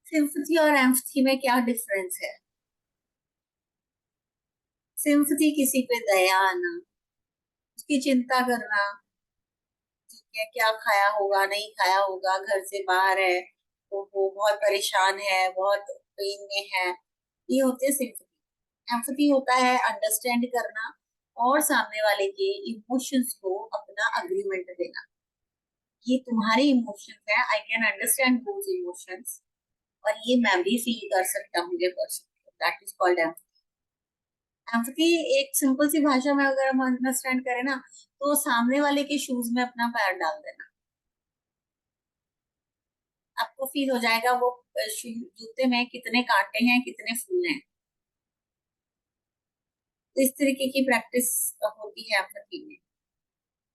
Sympathy और empathy में क्या डिफरेंस है? सिंपथी किसी पे दया आना, उसकी चिंता करना, ठीक है, क्या खाया होगा नहीं खाया होगा, घर से बाहर है, तो वो बहुत परेशान है, बहुत पेन में है, ये होते हैं सिंपथी। एम्पथी होता है अंडरस्टैंड करना और सामने वाले के इमोशंस को अपना अग्रीमेंट देना। ये तुम्हारे इमोशंस है, I can understand those emotions, और ये मैं भी फील कर सकता हूँ ये person, that is called empathy. Empathy एक सिंपल सी भाषा में अगर हम अंडरस्टैंड करें ना, तो सामने वाले के शूज में अपना पैर डाल देना। आपको फील हो जाएगा वो जूते में कितने कांटे हैं, कितने फूल हैं। तो इस तरीके की प्रैक्टिस होती है एम्पथी में।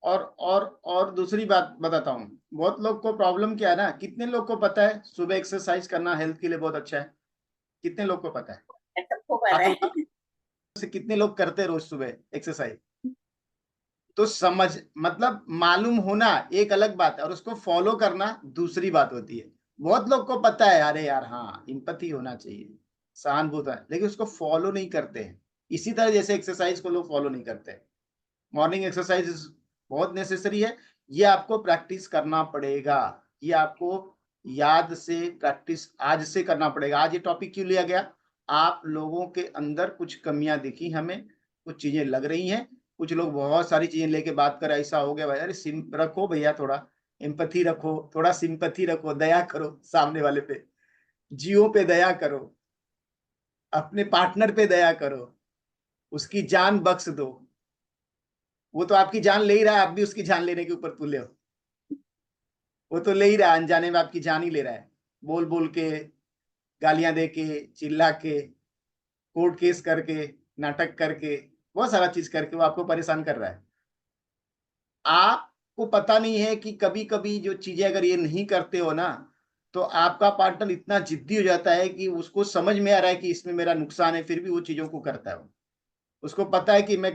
और दूसरी बात बताता हूँ, बहुत लोग को प्रॉब्लम क्या है ना, कितने लोग को पता है सुबह एक्सरसाइज करना हेल्थ के लिए बहुत अच्छा है? कितने लोग को पता है? सबको पता हाथों है। में से कितने लोग करते हैं रोज सुबह एक्सरसाइज? तो समझ, मतलब मालूम होना एक अलग बात है और उसको फॉलो करना दूसरी बात होती है। बहुत लोग को पता है, अरे यार हाँ एम्पैथी होना चाहिए, सहानुभूति है, लेकिन उसको फॉलो नहीं करते हैं। इसी तरह जैसे एक्सरसाइज को लोग फॉलो नहीं करते हैं। मॉर्निंग एक्सरसाइज बहुत नेसेसरी है, ये आपको प्रैक्टिस करना पड़ेगा। ये आपको याद से प्रैक्टिस आज से करना पड़ेगा। आज ये टॉपिक क्यों लिया गया? आप लोगों के अंदर कुछ कमियां दिखी हमें, कुछ चीजें लग रही हैं, कुछ लोग बहुत सारी चीजें लेके बात कर, ऐसा हो गया भाई, अरे सिम रखो भैया, थोड़ा एम्पैथी रखो, थोड़ा सिंपैथी रखो, दया करो सामने वाले पे, जीवों पे दया करो, अपने पार्टनर पे दया करो, उसकी जान बख्श दो। वो तो आपकी जान ले ही रहा है, आप भी उसकी जान लेने के ऊपर तुले हो। वो तो ले ही रहा है, अनजाने में आपकी जान ही ले रहा है, बोल बोल के, गालियां दे के, चिल्ला के, कोर्ट केस करके, नाटक करके, बहुत सारा चीज करके वो आपको परेशान कर रहा है। आपको पता नहीं है कि कभी कभी जो चीजें अगर ये नहीं करते हो ना, तो आपका पार्टनर इतना जिद्दी हो जाता है कि उसको समझ में आ रहा है कि इसमें मेरा नुकसान है, फिर भी वो चीजों को करता है। उसको पता है कि मैं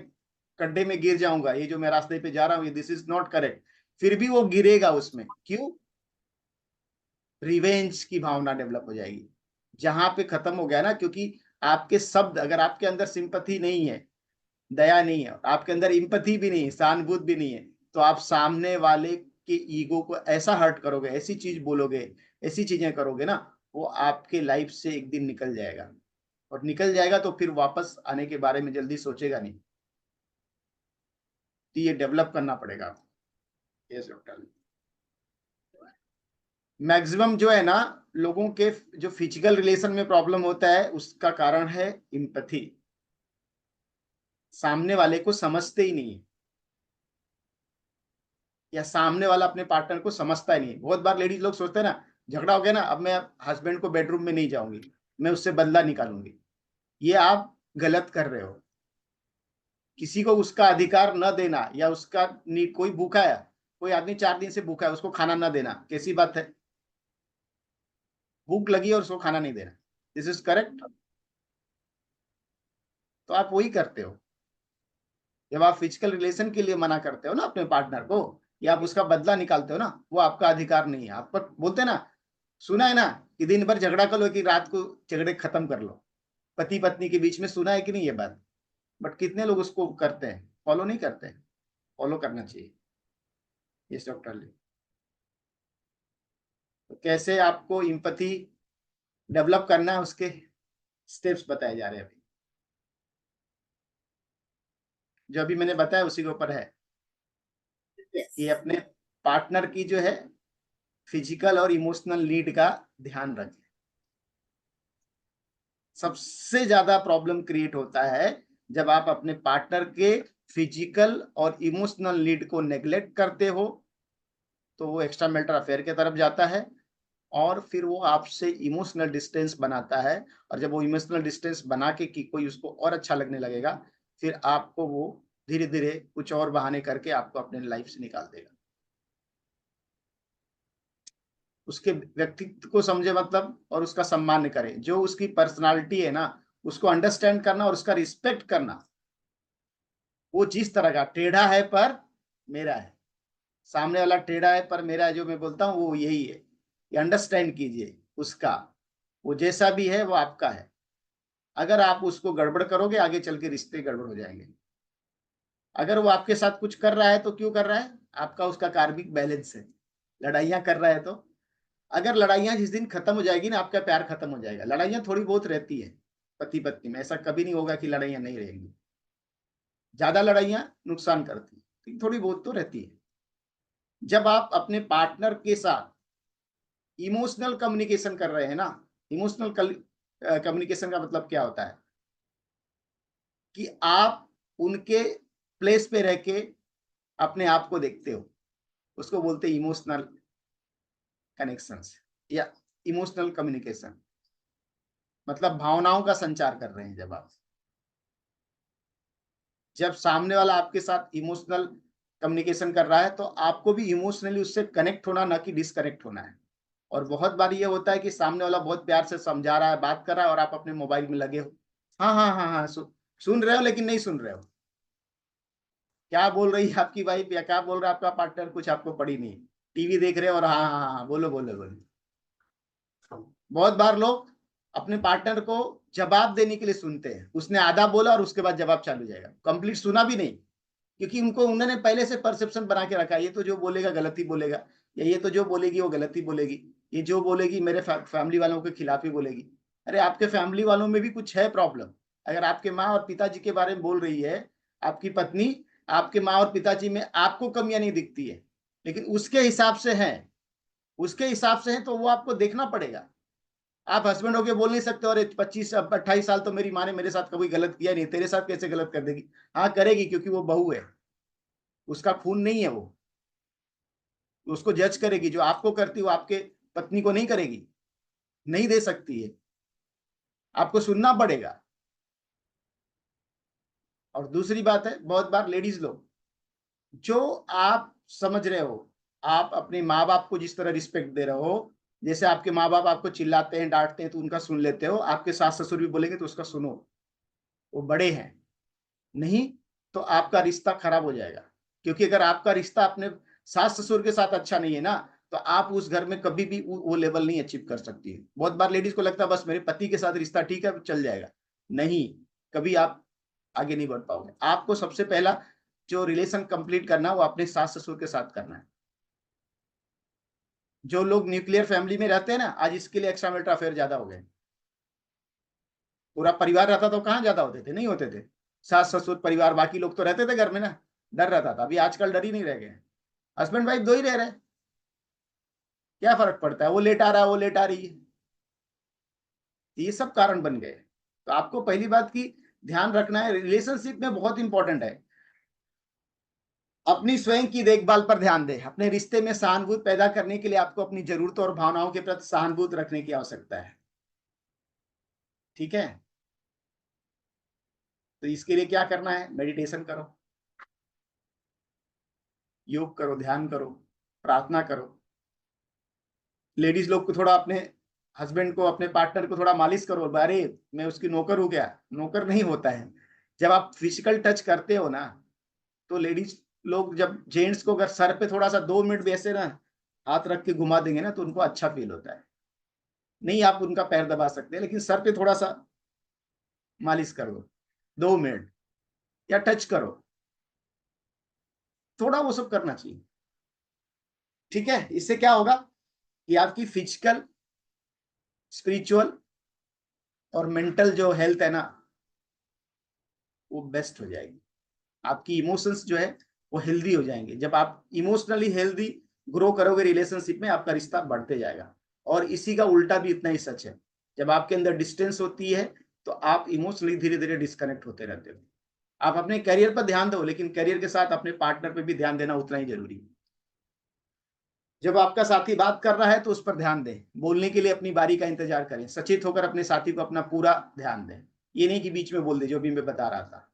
गड्ढे में गिर जाऊंगा, ये जो मैं रास्ते पे जा रहा हूँ दिस इज नॉट करेक्ट, फिर भी वो गिरेगा उसमें। क्यों? रिवेंज की भावना डेवलप हो जाएगी। जहां पे खत्म हो गया ना, क्योंकि आपके शब्द, अगर आपके अंदर सिंपथी नहीं है, दया नहीं है, आपके अंदर इम्पथी भी नहीं है, सहानुभूति भी नहीं है, तो आप सामने वाले के ईगो को ऐसा हर्ट करोगे, ऐसी चीज बोलोगे, ऐसी चीजें करोगे ना, वो आपके लाइफ से एक दिन निकल जाएगा। और निकल जाएगा तो फिर वापस आने के बारे में जल्दी सोचेगा नहीं। तो ये डेवलप करना पड़ेगा आपको। Yes doctor. मैक्सिमम जो है ना, लोगों के जो फिजिकल रिलेशन में प्रॉब्लम होता है उसका कारण है इम्पैथी। सामने वाले को समझते ही नहीं, या सामने वाला अपने पार्टनर को समझता ही नहीं। बहुत बार लेडीज लोग सोचते हैं ना, झगड़ा हो गया ना, अब मैं हस्बैंड को बेडरूम में नहीं जाऊंगी, मैं उससे बदला निकालूंगी। ये आप गलत कर रहे हो। किसी को उसका अधिकार न देना, या उसका कोई भूखा है, कोई आदमी 4 दिन से भूखा है, उसको खाना न देना कैसी बात है? भूख लगी और उसको खाना नहीं देना, दिस इज करेक्ट? तो आप वही करते हो। जब आप फिजिकल रिलेशन के लिए मना करते हो ना अपने पार्टनर को, या आप उसका बदला निकालते हो ना, वो आपका अधिकार नहीं है। आप पर बोलते हैं ना, सुना है ना कि दिन भर झगड़ा कर लो कि रात को झगड़े खत्म कर लो, पति पत्नी के बीच में, सुना है कि नहीं ये बात? बट कितने लोग उसको करते हैं, फॉलो नहीं करते हैं। फॉलो करना चाहिए। Yes doctor Li. तो कैसे आपको इम्पैथी डेवलप करना है, उसके स्टेप्स बताए जा रहे हैं अभी। जो अभी मैंने बताया उसी के ऊपर है यस। कि अपने पार्टनर की जो है फिजिकल और इमोशनल नीड का ध्यान रखें। सबसे ज्यादा प्रॉब्लम क्रिएट होता है जब आप अपने पार्टनर के फिजिकल और इमोशनल नीड को नेग्लेक्ट करते हो, तो वो एक्स्ट्रा मैरिटल अफेयर की तरफ जाता है, और फिर वो आपसे इमोशनल डिस्टेंस बनाता है। और जब वो इमोशनल डिस्टेंस बना के कि कोई उसको और अच्छा लगने लगेगा, फिर आपको वो धीरे धीरे कुछ और बहाने करके आपको अपने लाइफ से निकाल देगा। उसके व्यक्तित्व को समझे मतलब, और उसका सम्मान करें, जो उसकी पर्सनालिटी है ना, उसको अंडरस्टैंड करना और उसका रिस्पेक्ट करना। वो जिस तरह का टेढ़ा है पर मेरा है, सामने वाला टेढ़ा है पर मेरा है, जो मैं बोलता हूँ वो यही है, ये अंडरस्टैंड कीजिए उसका। वो जैसा भी है वो आपका है। अगर आप उसको गड़बड़ करोगे आगे चल के रिश्ते गड़बड़ हो जाएंगे। अगर वो आपके साथ कुछ कर रहा है तो क्यों कर रहा है, आपका उसका कार्मिक बैलेंस है। लड़ाइयां कर रहा है तो, अगर लड़ाइयां जिस दिन खत्म हो जाएगी ना, आपका प्यार खत्म हो जाएगा। लड़ाइयां थोड़ी बहुत रहती है पति पत्नी में, ऐसा कभी नहीं होगा कि लड़ाइयां नहीं रहेंगी। ज्यादा लड़ाइयां नुकसान करती है, लेकिन थोड़ी बहुत तो रहती है। जब आप अपने पार्टनर के साथ इमोशनल कम्युनिकेशन कर रहे हैं ना, इमोशनल कम्युनिकेशन का मतलब क्या होता है कि आप उनके प्लेस पे रह के अपने आप को देखते हो, उसको बोलते हैं इमोशनल कनेक्शंस या इमोशनल कम्युनिकेशन। मतलब भावनाओं का संचार कर रहे हैं जब आप, जब सामने वाला आपके साथ इमोशनल कम्युनिकेशन कर रहा है तो आपको भी इमोशनली उससे कनेक्ट होना, ना कि डिसकनेक्ट होना है। और बहुत बार ये होता है कि सामने वाला बहुत प्यार से समझा रहा है, बात कर रहा है, और आप अपने मोबाइल में लगे हो। हाँ हाँ हाँ हाँ, सुन रहे हो लेकिन नहीं सुन रहे हो। क्या बोल रही है आपकी वाइफ या क्या बोल रहा है आपका पार्टनर, कुछ आपको पड़ी नहीं। टीवी देख रहे हो और हाँ हाँ हाँ हाँ, बोलो बोलो बोलो। बहुत बार लोग अपने पार्टनर को जवाब देने के लिए सुनते हैं, उसने आधा बोला और उसके बाद जवाब चालू हो जाएगा, कंप्लीट सुना भी नहीं। क्योंकि उनको, उन्होंने पहले से परसेप्शन बना के रखा है, ये तो जो बोलेगा गलत ही बोलेगा, या ये तो जो बोलेगी वो गलत ही बोलेगी, ये जो बोलेगी मेरे फैमिली वालों के खिलाफ ही बोलेगी। अरे आपके फैमिली वालों में भी कुछ है प्रॉब्लम। अगर आपके माँ और पिताजी के बारे में बोल रही है आपकी पत्नी, आपके माँ और पिताजी में आपको कमियां नहीं दिखती है, लेकिन उसके हिसाब से है, उसके हिसाब से है, तो वो आपको देखना पड़ेगा। आप हस्बैंड होके बोल नहीं सकते और 25 28 साल तो मेरी माँ ने मेरे साथ कभी गलत किया नहीं, तेरे साथ कैसे गलत कर देगी। हाँ करेगी, क्योंकि वो बहू है, उसका खून नहीं है वो, उसको जज करेगी। जो आपको करती वो आपके पत्नी को नहीं करेगी, नहीं दे सकती है, आपको सुनना पड़ेगा। और दूसरी बात है, बहुत बार लेडीज लोग, जो आप समझ रहे हो, आप अपने माँ बाप को जिस तरह रिस्पेक्ट दे रहे हो, जैसे आपके माँ बाप आपको चिल्लाते हैं डांटते हैं तो उनका सुन लेते हो, आपके सास ससुर भी बोलेंगे तो उसका सुनो, वो बड़े हैं। नहीं तो आपका रिश्ता खराब हो जाएगा। क्योंकि अगर आपका रिश्ता अपने सास ससुर के साथ अच्छा नहीं है ना, तो आप उस घर में कभी भी वो लेवल नहीं अचीव कर सकती है। बहुत बार लेडीज को लगता है बस मेरे पति के साथ रिश्ता ठीक है चल जाएगा, नहीं, कभी आप आगे नहीं बढ़ पाओगे। आपको सबसे पहला जो रिलेशन कंप्लीट करना है वो अपने सास ससुर के साथ करना है। जो लोग न्यूक्लियर फैमिली में रहते हैं ना, आज इसके लिए एक्स्ट्रा मैरिटल अफेयर ज्यादा हो गए। पूरा परिवार रहता तो कहाँ ज्यादा होते थे, नहीं होते थे। सास ससुर परिवार बाकी लोग तो रहते थे घर में ना, डर रहता था। अभी आजकल डर ही नहीं रह गए, हस्बैंड वाइफ दो ही रह रहे, क्या फर्क पड़ता है, वो लेट आ रहा है वो लेट आ रही है। ये सब कारण बन गए। तो आपको पहली बात की ध्यान रखना है, रिलेशनशिप में बहुत इंपॉर्टेंट है अपनी स्वयं की देखभाल पर ध्यान दें। अपने रिश्ते में सहानुभूति पैदा करने के लिए आपको अपनी जरूरतों और भावनाओं के प्रति सहानुभूति रखने की आवश्यकता है। ठीक है, तो इसके लिए क्या करना है, मेडिटेशन करो, योग करो, ध्यान करो, प्रार्थना करो। लेडीज लोग को थोड़ा अपने हस्बैंड को, अपने पार्टनर को थोड़ा मालिश करो। अरे मैं उसकी नौकर हूं क्या, नौकर नहीं होता है। जब आप फिजिकल टच करते हो ना, तो लेडीज लोग, जब जेंट्स को अगर सर पे थोड़ा सा 2 मिनट भी ऐसे ना हाथ रख के घुमा देंगे ना, तो उनको अच्छा फील होता है। नहीं आप उनका पैर दबा सकते हैं, लेकिन सर पे थोड़ा सा मालिश कर दो 2 मिनट, या टच करो, थोड़ा वो सब करना चाहिए। ठीक है, इससे क्या होगा कि आपकी फिजिकल, स्पिरिचुअल और मेंटल जो हेल्थ है ना, वो बेस्ट हो जाएगी। आपकी इमोशंस जो है वो हेल्दी हो जाएंगे। जब आप इमोशनली हेल्दी ग्रो करोगे रिलेशनशिप में, आपका रिश्ता बढ़ते जाएगा। और इसी का उल्टा भी इतना ही सच है, जब आपके अंदर डिस्टेंस होती है तो आप इमोशनली धीरे धीरे डिस्कनेक्ट होते रहते हो। आप अपने करियर पर ध्यान दो, लेकिन करियर के साथ अपने पार्टनर पर भी ध्यान देना उतना ही जरूरी है। जब आपका साथी बात कर रहा है तो उस पर ध्यान दें, बोलने के लिए अपनी बारी का इंतजार करें, सचेत होकर अपने साथी को अपना पूरा ध्यान दें। ये नहीं कि बीच में बोल दे, जो भी मैं बता रहा था।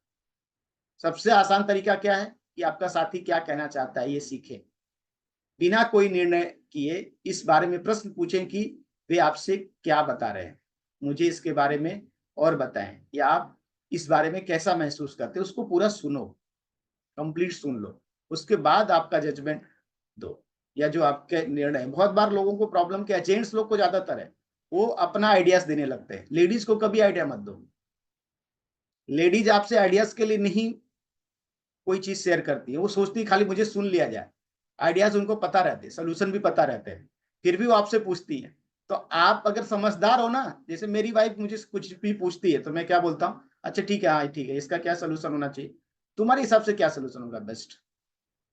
सबसे आसान तरीका क्या है कि आपका साथी क्या कहना चाहता है ये सीखें। बिना कोई निर्णय किए इस बारे में प्रश्न पूछें कि वे आपसे क्या बता रहे हैं, मुझे इसके बारे में और बताएं, या आप इस बारे में कैसा महसूस करते हैं। उसको पूरा सुनो, कंप्लीट सुन लो, उसके बाद आपका जजमेंट दो, या जो आपके निर्णय। बहुत बार लोगों को प्रॉब्लम क्या है, जेंट्स लोग को ज्यादातर है, वो अपना आइडियाज देने लगते हैं। लेडीज को कभी आइडिया मत दो। लेडीज आपसे आइडियाज के लिए नहीं कोई चीज शेयर करती है, वो सोचती है खाली मुझे सुन लिया जाए। आइडियाज उनको पता रहते हैं, सोल्यूशन भी पता रहते हैं, फिर भी वो आपसे पूछती है। तो आप अगर समझदार हो ना, जैसे मेरी वाइफ मुझे कुछ भी पूछती है तो मैं क्या बोलता हूँ, अच्छा ठीक है, हाँ ठीक है, इसका क्या सोल्यूशन होना चाहिए, तुम्हारे हिसाब से क्या सोल्यूशन होगा बेस्ट।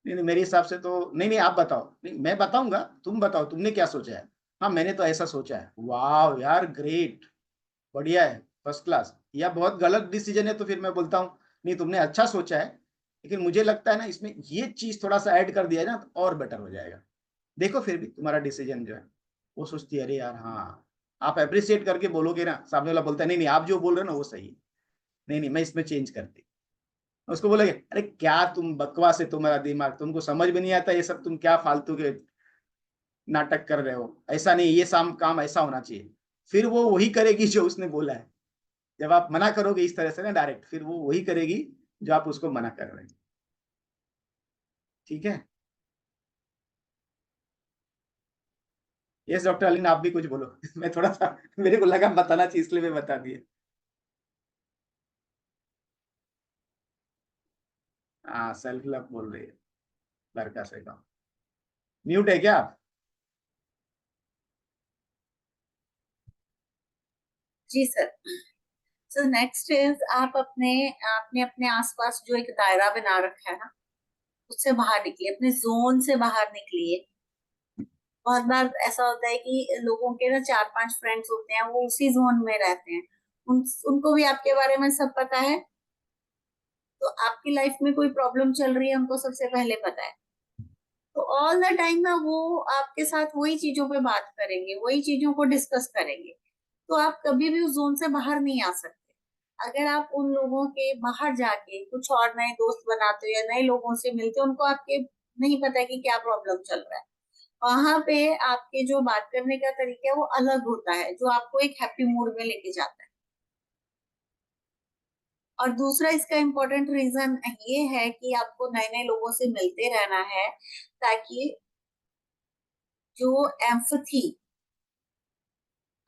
नहीं नहीं, मेरे हिसाब से तो नहीं नहीं, आप बताओ। नहीं मैं बताऊंगा, तुम बताओ तुमने क्या सोचा है। हाँ मैंने तो ऐसा सोचा है। वाह यार ग्रेट, बढ़िया है, फर्स्ट क्लास। या बहुत गलत डिसीजन है तो फिर मैं बोलता हूँ नहीं तुमने अच्छा सोचा है, लेकिन मुझे लगता है ना इसमें ये चीज थोड़ा सा ऐड कर दिया जाए ना तो और बेटर हो जाएगा। देखो फिर भी तुम्हारा डिसीजन जो है। वो सोचती है अरे यार हाँ, आप अप्रिशिएट करके बोलोगे ना, सामने वाला बोलता है नहीं नहीं आप जो बोल रहे हो ना वो सही है, नहीं नहीं मैं इसमें चेंज करती। उसको बोलोगे अरे क्या तुम बकवास है तुम्हारा दिमाग, तुमको समझ में नहीं आता ये सब, तुम क्या फालतू के नाटक कर रहे हो, ऐसा नहीं, ये साम काम ऐसा होना चाहिए। फिर वो वही करेगी जो उसने बोला है। जब आप मना करोगे इस तरह से ना डायरेक्ट, फिर वो वही करेगी जो आप उसको मना कर रहे हैं। ठीक है। यस डॉक्टर अलीन, आप भी कुछ बोलो। मैं थोड़ा सा, मेरे को लगा बताना चाहिए इसलिए मैं बता दिए। हाँ सेल्फ लव बोल रही है, लड़का से कम। म्यूट है क्या आप? जी सर। सो नेक्स्ट इज आप अपने आपने अपने आसपास जो एक दायरा बना रखा है ना, उससे बाहर निकलिए, अपने जोन से बाहर निकलिए। बहुत बार ऐसा होता है कि लोगों के ना 4-5 फ्रेंड्स होते हैं, वो उसी जोन में रहते हैं, उनको भी आपके बारे में सब पता है। तो आपकी लाइफ में कोई प्रॉब्लम चल रही है, उनको सबसे पहले पता है। तो ऑल द टाइम ना वो आपके साथ वही चीजों पे बात करेंगे, वही चीजों को डिस्कस करेंगे। तो आप कभी भी उस जोन से बाहर नहीं आ सकते। अगर आप उन लोगों के बाहर जाके कुछ और नए दोस्त बनाते हो या नए लोगों से मिलते हो, उनको आपके नहीं पता है कि क्या प्रॉब्लम चल रहा है। वहां पे आपके जो बात करने का तरीका है वो अलग होता है, जो आपको एक हैप्पी मूड में लेके जाता है। और दूसरा इसका इम्पोर्टेंट रीजन ये है कि आपको नए नए लोगों से मिलते रहना है, ताकि जो एम्पथी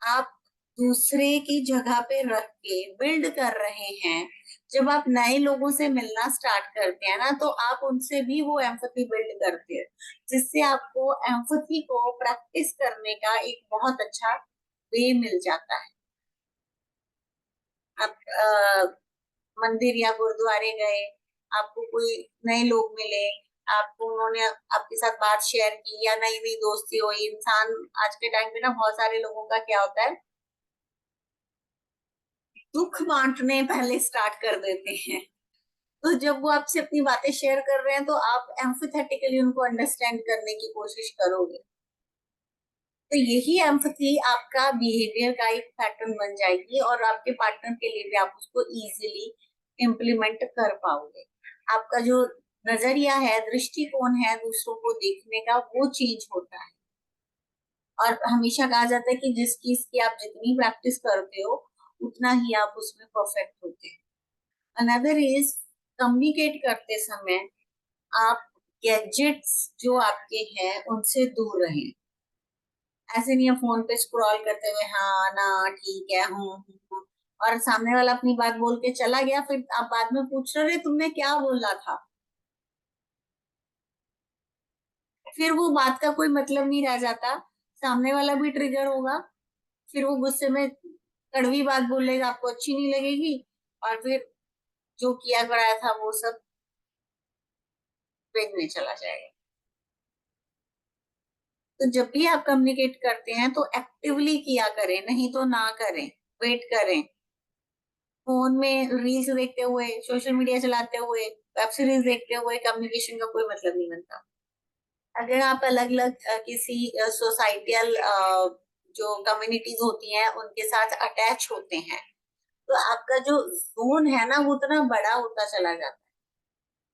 आप दूसरे की जगह पे रख के बिल्ड कर रहे हैं, जब आप नए लोगों से मिलना स्टार्ट करते हैं ना, तो आप उनसे भी वो एम्पथी बिल्ड करते हैं, जिससे आपको एम्पथी को प्रैक्टिस करने का एक बहुत अच्छा वे मिल जाता है। आप मंदिर या गुरुद्वारे गए, आपको कोई नए लोग मिले, आपको उन्होंने आपके साथ बात शेयर की या नई नई दोस्ती हुई। इंसान आज के टाइम पे ना बहुत सारे लोगों का क्या होता है, दुख बांटने पहले स्टार्ट कर देते हैं। तो जब वो आपसे अपनी बातें शेयर कर रहे हैं तो आप एम्फेथेटिकली उनको अंडरस्टैंड करने की कोशिश करोगे। तो यही एम्पैथी आपका बिहेवियर का एक पैटर्न बन जाएगी, और आपके पार्टनर के लिए भी आप उसको इजीली इम्प्लीमेंट कर पाओगे। आपका जो नजरिया है, दृष्टिकोण है दूसरों को देखने का, वो चेंज होता है। और हमेशा कहा जाता है कि जिस चीज की आप जितनी प्रैक्टिस करते हो, उतना ही आप उसमें परफेक्ट होते हैं। अनदर इज, कम्युनिकेट करते समय आप गैजेट्स जो आपके हैं उनसे दूर रहें। ऐसे नहीं है फोन पे स्क्रॉल करते हुए हाँ ना ठीक है हूँ, और सामने वाला अपनी बात बोल के चला गया, फिर आप बाद में पूछ रहे तुमने क्या बोला था। फिर वो बात का कोई मतलब नहीं रह जाता, सामने वाला भी ट्रिगर होगा, फिर वो गुस्से में कड़वी बात बोलेगा, आपको अच्छी नहीं लगेगी, और फिर जो किया कराया था वो सब फेंकने चला जाएगा। तो जब भी आप कम्युनिकेट करते हैं तो एक्टिवली किया करें, नहीं तो ना करें, वेट करें। फोन में रील्स देखते हुए, सोशल मीडिया चलाते हुए, वेब सीरीज देखते हुए कम्युनिकेशन का कोई मतलब नहीं बनता। अगर आप अलग अलग किसी सोसाइटियल जो कम्युनिटीज होती हैं उनके साथ अटैच होते हैं, तो आपका जो जोन है ना वो उतना बड़ा होता चला जाता है,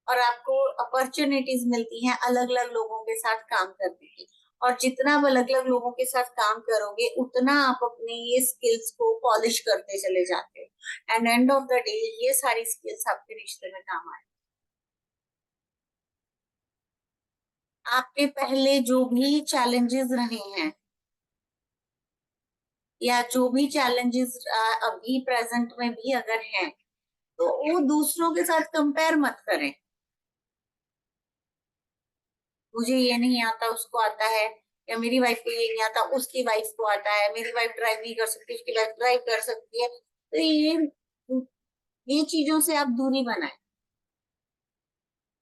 और आपको अपॉर्चुनिटीज मिलती हैं अलग अलग लोगों के साथ काम करने की। और जितना आप अलग अलग लोगों के साथ काम करोगे, उतना आप अपने ये स्किल्स को पॉलिश करते चले जाते हो, and end of the day ये सारी स्किल्स आपके रिश्ते में काम आए। आपके पहले जो भी चैलेंजेस रहे हैं, या जो भी चैलेंजेस अभी प्रेजेंट में भी अगर हैं, तो वो दूसरों के साथ कंपेयर मत करें। मुझे ये नहीं आता उसको आता है, या मेरी वाइफ को ये नहीं आता उसकी वाइफ को आता है, मेरी वाइफ ड्राइव नहीं कर सकती उसकी वाइफ ड्राइव कर सकती है। तो ये चीजों से आप दूरी बनाए।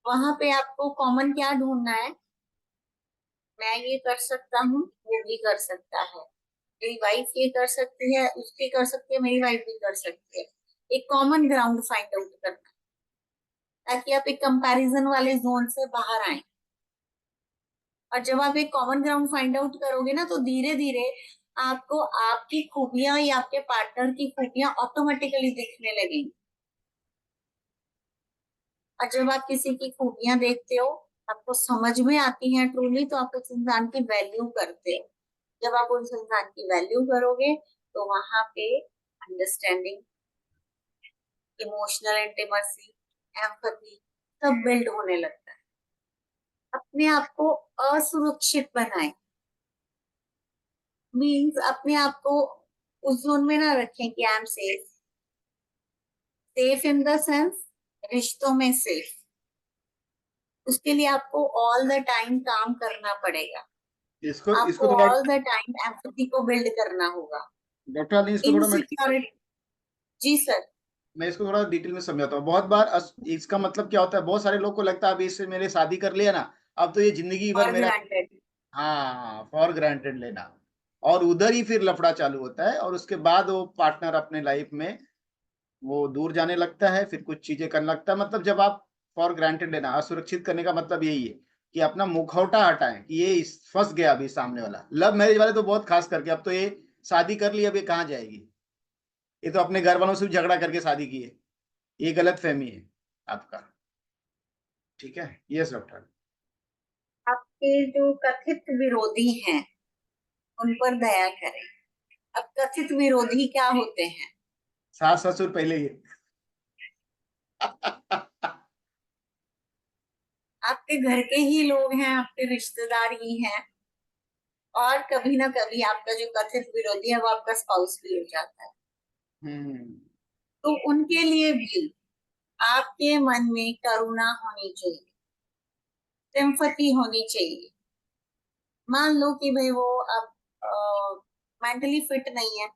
वहां पे आपको कॉमन क्या ढूंढना है, मैं ये कर सकता हूँ वो भी कर सकता है, मेरी वाइफ ये कर सकती है उसकी कर सकती है, मेरी वाइफ भी कर सकती है। एक कॉमन ग्राउंड फाइंड आउट करना, ताकि आप एक कंपैरिजन वाले जोन से बाहर आए। और जब आप एक कॉमन ग्राउंड फाइंड आउट करोगे ना, तो धीरे धीरे आपको आपकी खूबियां या आपके पार्टनर की खूबियां ऑटोमेटिकली दिखने लगेंगी। और जब आप किसी की खूबियां देखते हो, आपको समझ में आती हैं ट्रूली, तो आप उस इंसान की वैल्यू करते हो। जब आप उस इंसान की वैल्यू करोगे, तो वहां पे अंडरस्टैंडिंग, इमोशनल इंटीमेसी, एम्पैथी सब बिल्ड होने लगता है। अपने आप को असुरक्षित बनाए, मीन्स अपने आप को उस जोन में ना रखें कि I am safe. Safe in the sense रिश्तों में सेफ। उसके लिए आपको ऑल द टाइम काम करना पड़ेगा। इसको इसको आपको थोड़ा, ऑल द टाइम एम्पैथी को बिल्ड करना होगा। डॉक्टर अली, इसको थोड़ा मैं इनसिक्योरिटी, जी सर। इसको थोड़ा डिटेल में समझाता हूँ। बहुत बार इसका मतलब क्या होता है, बहुत सारे लोग को लगता है अभी इससे मेरे शादी कर लिया ना, अब तो ये जिंदगी भर फॉर मेरा, ग्रांटेड। हाँ, फॉर ग्रांटेड लेना। और उधर ही फिर लफड़ा चालू होता है, और उसके बाद वो पार्टनर अपने लाइफ में वो दूर जाने लगता है, फिर कुछ चीजें करने लगता है। मतलब जब आप फॉर ग्रांटेड लेना, असुरक्षित करने का मतलब यही है कि अपना मुखौटा हटाएं कि ये फंस गया अभी सामने वाला। लव मैरिज वाले तो बहुत खास करके, अब तो ये शादी कर ली, अब ये कहाँ जाएगी, ये तो अपने घर वालों से भी झगड़ा करके शादी की है। ये गलत फहमी है आपका। ठीक है, यस डॉक्टर। आपके जो कथित विरोधी हैं, उन पर दया करें। अब कथित विरोधी क्या होते हैं? सास ससुर पहले ही आपके घर के ही लोग हैं, आपके रिश्तेदार ही हैं, और कभी ना कभी आपका जो कथित विरोधी है वो आपका स्पाउस भी हो जाता है। हम्म। तो उनके लिए भी आपके मन में करुणा होनी चाहिए, सिंपैथी होनी चाहिए। मान लो कि भाई वो अब मेंटली फिट नहीं है,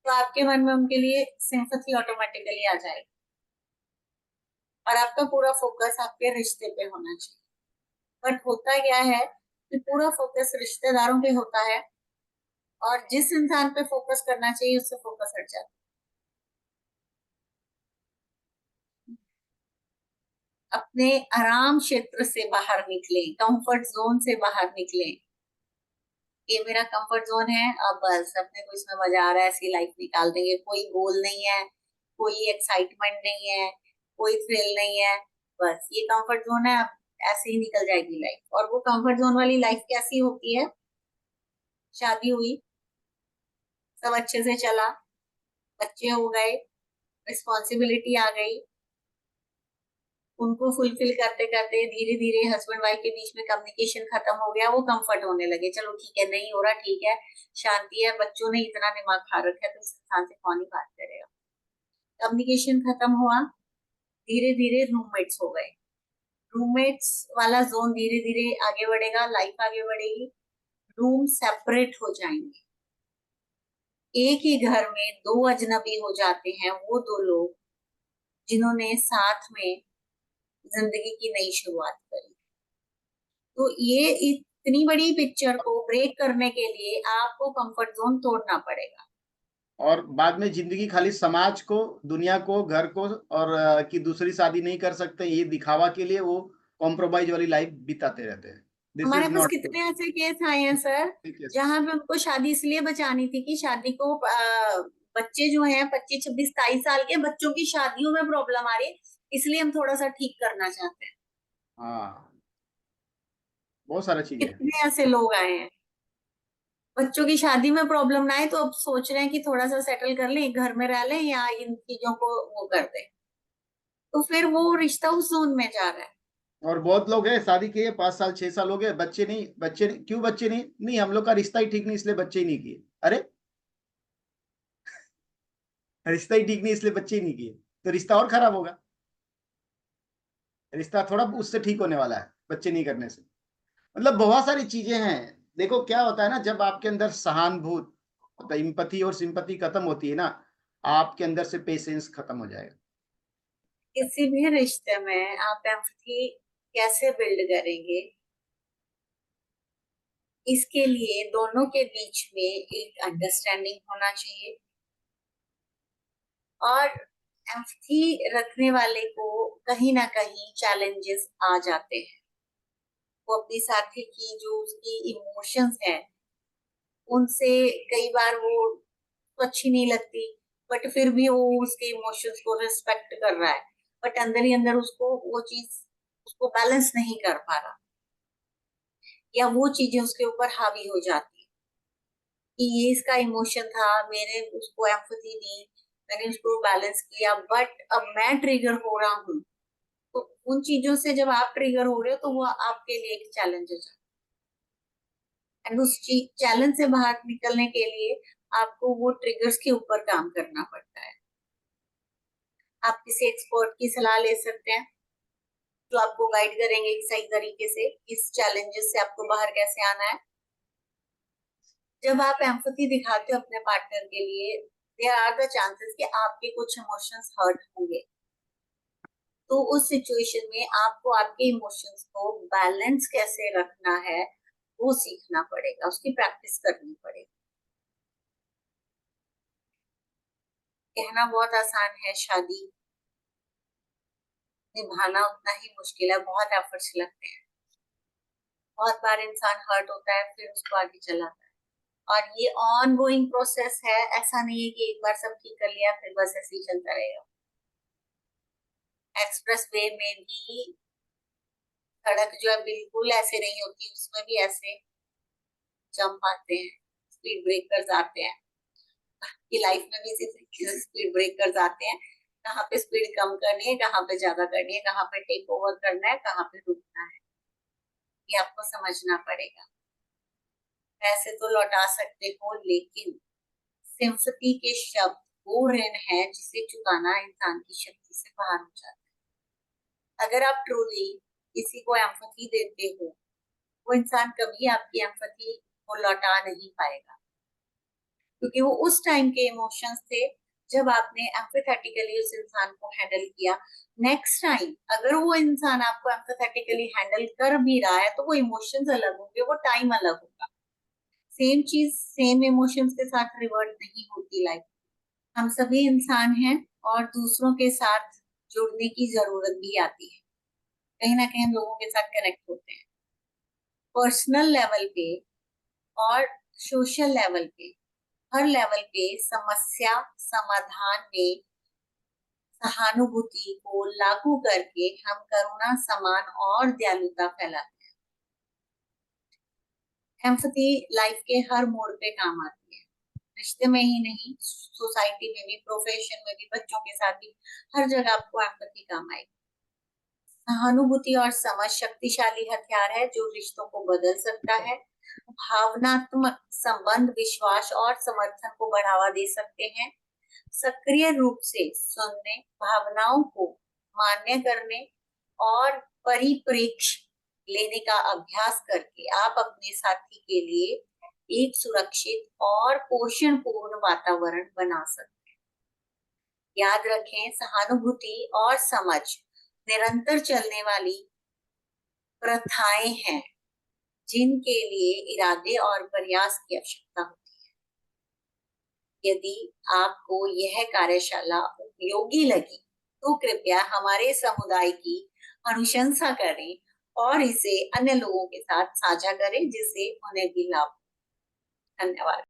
तो आपके मन में उनके लिए सिंपैथी ऑटोमेटिकली आ जाएगी, और आपका पूरा फोकस आपके रिश्ते पे होना चाहिए। बट होता क्या है कि पूरा फोकस रिश्तेदारों पे होता है, और जिस इंसान पे फोकस करना चाहिए उससे फोकस हट जाता है। अपने आराम क्षेत्र से बाहर निकले, कंफर्ट जोन से बाहर निकले। ये मेरा कंफर्ट जोन है, अब बस अपने को इसमें मजा आ रहा है, ऐसी लाइफ निकाल देंगे। कोई गोल नहीं है, कोई एक्साइटमेंट नहीं है, कोई थ्रिल नहीं है, बस ये कंफर्ट जोन है, अब ऐसे ही निकल जाएगी लाइफ। और वो कंफर्ट जोन वाली लाइफ कैसी होती है? शादी हुई, सब अच्छे से चला, बच्चे हो गए, रिस्पॉन्सिबिलिटी आ गई, उनको फुलफिल करते करते धीरे धीरे हस्बैंड वाइफ के बीच में कम्युनिकेशन खत्म हो गया, वो कंफर्ट होने लगे, चलो ठीक है नहीं हो रहा, ठीक है, शांति है, बच्चों ने इतना दिमाग खा रखा है तो इस इंसान से कौन ही बात करेगा। कम्युनिकेशन खत्म हुआ, धीरे धीरे रूममेट्स हो गए। रूममेट्स वाला जोन धीरे धीरे आगे बढ़ेगा, लाइफ आगे बढ़ेगी, रूम सेपरेट हो जाएंगे। एक ही घर में दो अजनबी हो जाते हैं, वो दो लोग जिन्होंने साथ में जिंदगी की नई शुरुआत करी। तो ये इतनी बड़ी पिक्चर को ब्रेक करने के लिए आपको कंफर्ट जोन तोड़ना पड़ेगा। और बाद में जिंदगी खाली समाज को, दुनिया को, घर को, और कि दूसरी शादी नहीं कर सकते ये दिखावा के लिए वो कॉम्प्रोमाइज वाली लाइफ बिताते रहते हैं। दिस हमारे इज पास नॉट गुड। कितने ऐसे केस आए हैं सर, ठीक है। जहां पे उनको शादी इसलिए बचानी थी कि शादी को बच्चे जो हैं 25 26 27 साल के बच्चों की शादियों में प्रॉब्लम आ रही है, इसलिए हम थोड़ा सा ठीक करना चाहते हैं। हाँ, बहुत सारी चीजें हैं। कितने ऐसे लोग आए हैं, बच्चों की शादी में प्रॉब्लम ना आए तो अब सोच रहे हैं कि थोड़ा सा सेटल कर लें, घर में रह लें, या इन चीजों को वो कर दें। तो फिर वो रिश्ता उस जोन में जा रहा है। और बहुत लोग हैं शादी किए 5 साल 6 साल हो गए, बच्चे नहीं, बच्चे नहीं, क्यों बच्चे नहीं, नहीं हम लोग का रिश्ता ही ठीक नहीं इसलिए बच्चे ही नहीं किए। अरे रिश्ता ही ठीक नहीं इसलिए बच्चे ही नहीं किए, तो रिश्ता और खराब होगा। रिश्ता थोड़ा उससे ठीक होने वाला है बच्चे नहीं करने से। मतलब बहुत सारी चीजें हैं। देखो क्या होता है ना, जब आपके अंदर सहानुभूति, मतलब एम्पैथी और सिंपैथी खत्म होती है ना, आपके अंदर से पेशेंस खत्म हो जाएगा। किसी भी रिश्ते में आप एम्पैथी कैसे बिल्ड करेंगे, इसके लिए दोनों के बीच में एक अंडरस्टैंडिंग होना चाहिए। और एम्पैथी रखने वाले को कहीं ना कहीं चैलेंजेस आ जाते हैं। वो अपनी साथी की जो उसकी इमोशंस है उनसे कई बार वो अच्छी नहीं लगती, बट फिर भी वो उसके इमोशंस को रिस्पेक्ट कर रहा है, बट अंदर ही अंदर उसको वो चीज उसको बैलेंस नहीं कर पा रहा, या वो चीजें उसके ऊपर हावी हो जाती है कि ये इसका इमोशन था, मैंने उसको एम्पैथी दी, मैंने उसको बैलेंस किया, बट अब मैं ट्रिगर हो रहा हूँ। तो उन चीजों से जब आप ट्रिगर हो रहे हो तो वो आपके लिए एक चैलेंज हो जाता है, एंड उस चैलेंज से बाहर निकलने के लिए आपको वो ट्रिगर्स के ऊपर काम करना पड़ता है। आप किसी एक्सपर्ट की सलाह ले सकते हैं जो आपको गाइड करेंगे कि सही तरीके से इस चैलेंजेस से आपको बाहर कैसे आना है। जब आप एम्पैथी दिखाते हो अपने पार्टनर के लिए, देयर आर द चांसेस कि आपके कुछ इमोशंस हर्ट होंगे, तो उस सिचुएशन में आपको आपके इमोशंस को बैलेंस कैसे रखना है वो सीखना पड़ेगा, उसकी प्रैक्टिस करनी पड़ेगी। कहना बहुत आसान है, शादी निभाना उतना ही मुश्किल है, बहुत एफर्ट्स लगते हैं, बहुत बार इंसान हर्ट होता है फिर उसको आगे चलाता है, और ये ऑन गोइंग प्रोसेस है। ऐसा नहीं है कि एक बार सब ठीक कर लिया फिर बस ऐसे ही चलता रहेगा। एक्सप्रेस वे में भी सड़क जो है बिल्कुल ऐसे नहीं होती, उसमें भी ऐसे जंप आते हैं, स्पीड ब्रेकर्स आते हैं, कि लाइफ में भी इसी तरीके से स्पीड ब्रेकर्स आते हैं। कहाँ पे स्पीड कम करनी है, कहाँ पे ज्यादा करनी है, कहाँ पे टेक ओवर करना है, कहाँ पे रुकना है, ये आपको समझना पड़ेगा। पैसे तो लौटा सकते हो, लेकिन सिंपैथी के शब्द वो ऋण है जिसे चुकाना इंसान की शक्ति से बाहर हो जाता है। अगर आप ट्रूली किसी को एम्पैथी देते हो, वो इंसान कभी आपकी एम्पैथी को लौटा नहीं पाएगा, क्योंकि वो उस टाइम के इमोशंस थे जब आपने एम्पैथेटिकली उस इंसान को हैंडल किया। नेक्स्ट टाइम अगर वो इंसान आपको एम्पैथेटिकली हैंडल कर भी रहा है तो वो इमोशंस अलग होंगे, वो टाइम अलग होगा। सेम चीज सेम इमोशंस के साथ रिवर्ट नहीं होती लाइफ। हम सभी इंसान हैं और दूसरों के साथ जुड़ने की जरूरत भी आती है, कहीं ना कहीं हम लोगों के साथ कनेक्ट होते हैं पर्सनल लेवल पे और सोशल लेवल पे। हर लेवल पे समस्या समाधान में सहानुभूति को लागू करके हम करुणा, सम्मान और दयालुता फैलाते हैं। एम्पैथी लाइफ के हर मोड़ पे काम आती है, रिश्ते में ही नहीं, सोसाइटी में भी, प्रोफेशन में भी, बच्चों के साथ भी, हर जगह आपको एम्पैथी काम आएगी। सहानुभूति और समझ शक्तिशाली हथियार है जो रिश्तों को बदल सकता है। भावनात्मक संबंध विश्वास और समर्थन को बढ़ावा दे सकते हैं। सक्रिय रूप से सुनने, भावनाओं को मान्य करने और परिप्रेक्ष्य लेने का अभ्यास करके आप अपने साथी के लिए एक सुरक्षित और पोषणपूर्ण वातावरण बना सकते हैं। याद रखें, सहानुभूति और समझ निरंतर चलने वाली प्रथाएं हैं जिनके लिए इरादे और प्रयास की आवश्यकता होती है। यदि आपको यह कार्यशाला उपयोगी लगी तो कृपया हमारे समुदाय की अनुशंसा करें और इसे अन्य लोगों के साथ साझा करें जिससे उन्हें भी लाभ हो। धन्यवाद।